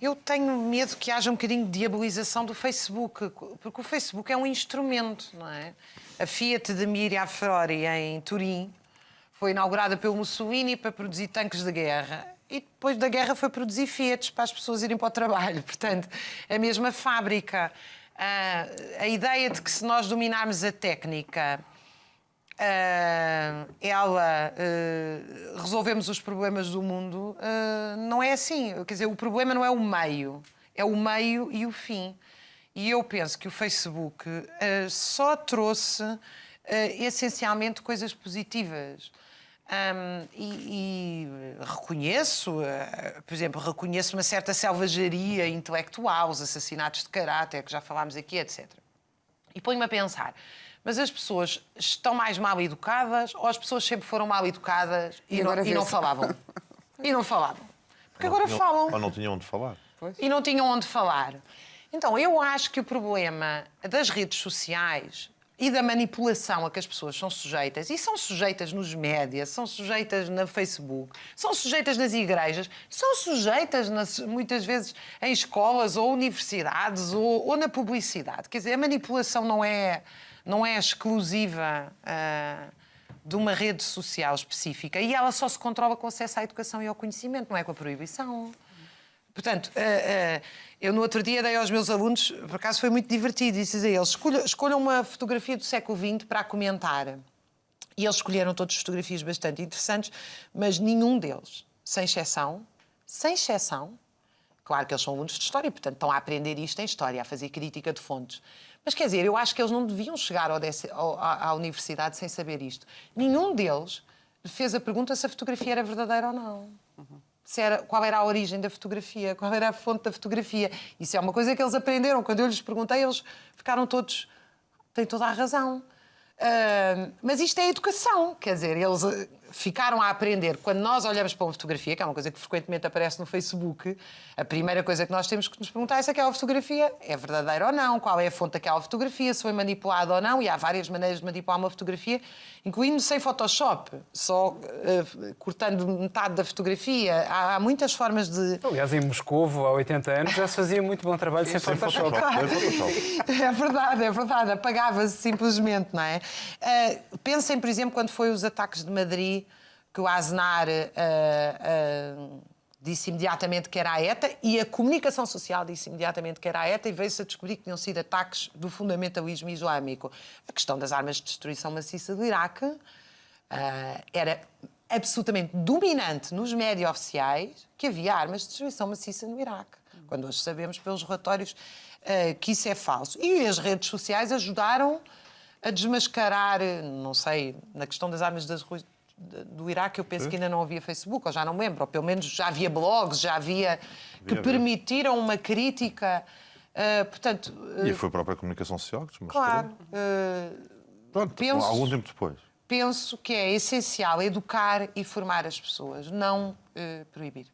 Eu tenho medo que haja um bocadinho de diabolização do Facebook, porque o Facebook é um instrumento, não é? A Fiat de Mira Ferrari em Turim foi inaugurada pelo Mussolini para produzir tanques de guerra. E depois da guerra foi produzir Fiats para as pessoas irem para o trabalho. Portanto, a mesma fábrica. A ideia de que se nós dominarmos a técnica, resolvemos os problemas do mundo, não é assim. Quer dizer, o problema não é o meio, é o meio e o fim. E eu penso que o Facebook só trouxe essencialmente coisas positivas. E reconheço, por exemplo, reconheço uma certa selvageria intelectual, os assassinatos de caráter, que já falámos aqui, etc. E ponho-me a pensar, mas as pessoas estão mais mal educadas ou as pessoas sempre foram mal educadas e não falavam? E não falavam. Porque agora falam. Ou não tinham onde falar. E não tinham onde falar. Então, eu acho que o problema das redes sociais e da manipulação a que as pessoas são sujeitas, e são sujeitas nos médias, são sujeitas no Facebook, são sujeitas nas igrejas, são sujeitas muitas vezes em escolas ou universidades ou na publicidade. Quer dizer, a manipulação não é exclusiva de uma rede social específica e ela só se controla com acesso à educação e ao conhecimento, não é com a proibição. Portanto, eu no outro dia dei aos meus alunos, por acaso foi muito divertido, disse a eles, escolham uma fotografia do século XX para comentar. E eles escolheram todas fotografias bastante interessantes, mas nenhum deles, sem exceção, claro que eles são alunos de História, portanto estão a aprender isto em História, a fazer crítica de fontes. Mas quer dizer, eu acho que eles não deviam chegar à universidade sem saber isto. Nenhum deles fez a pergunta se a fotografia era verdadeira ou não. Qual era a origem da fotografia, qual era a fonte da fotografia. Isso é uma coisa que eles aprenderam. Quando eu lhes perguntei, eles ficaram todos... Têm toda a razão. Mas isto é educação. Quer dizer, eles ficaram a aprender. Quando nós olhamos para uma fotografia, que é uma coisa que frequentemente aparece no Facebook, a primeira coisa que nós temos que nos perguntar é se aquela fotografia é verdadeira ou não, qual é a fonte daquela fotografia, se foi manipulada ou não, e há várias maneiras de manipular uma fotografia, incluindo sem Photoshop, só cortando metade da fotografia. Há muitas formas de... Aliás, em Moscovo, há 80 anos, já se fazia muito bom trabalho sem Photoshop. É verdade. Apagava-se simplesmente, não é? Pensem, por exemplo, quando foi os ataques de Madrid, que o Aznar disse imediatamente que era a ETA e a comunicação social disse imediatamente que era a ETA e veio-se a descobrir que tinham sido ataques do fundamentalismo islâmico. A questão das armas de destruição maciça do Iraque era absolutamente dominante nos médias oficiais que havia armas de destruição maciça no Iraque. Quando hoje sabemos pelos relatórios que isso é falso. E as redes sociais ajudaram a desmascarar, não sei, na questão das armas do Iraque, eu penso que ainda não havia Facebook, ou já não me lembro, ou pelo menos já havia blogs, já havia que permitiram uma crítica. Portanto, e foi a própria comunicação social que desmascarou. Claro. Pronto, algum tempo depois. Penso que é essencial educar e formar as pessoas, não proibir.